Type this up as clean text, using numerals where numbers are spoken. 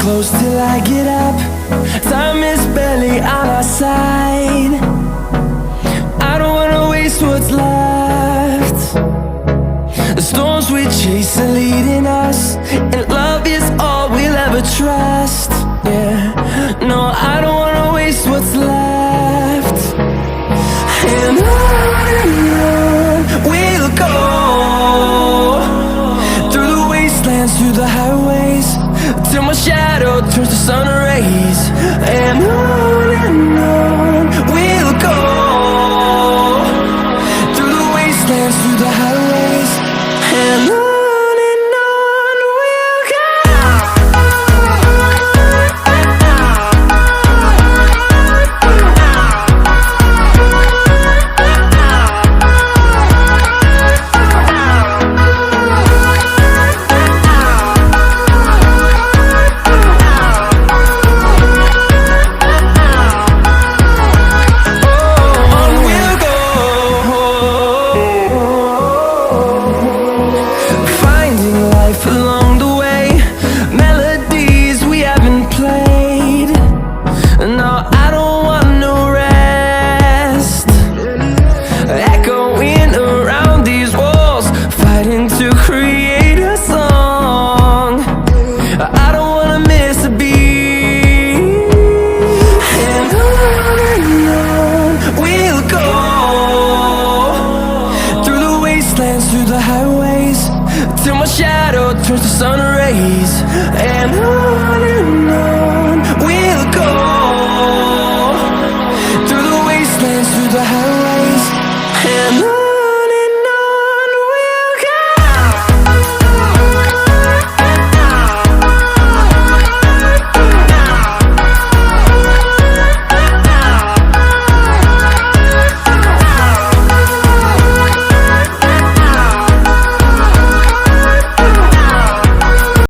close till I get up. Time is barely on our side. I don't wanna waste what's left. The storms we chase are leading us, and love is all we'll ever trust. Yeah, no, I don't wanna waste what's left. And on we'll go, through the wastelands, through the highways, till my shadow turns to sun rays. And on we'll go, through the wastelands, through the highways, and on we'll go. Along the way, melodies we haven't played. No, I don't want no rest. Echoing around these walls, fighting to create a song. I don't wanna miss a beat. And on we'll go, through the wastelands, through the highways, till my shadow turns to sun rays. And on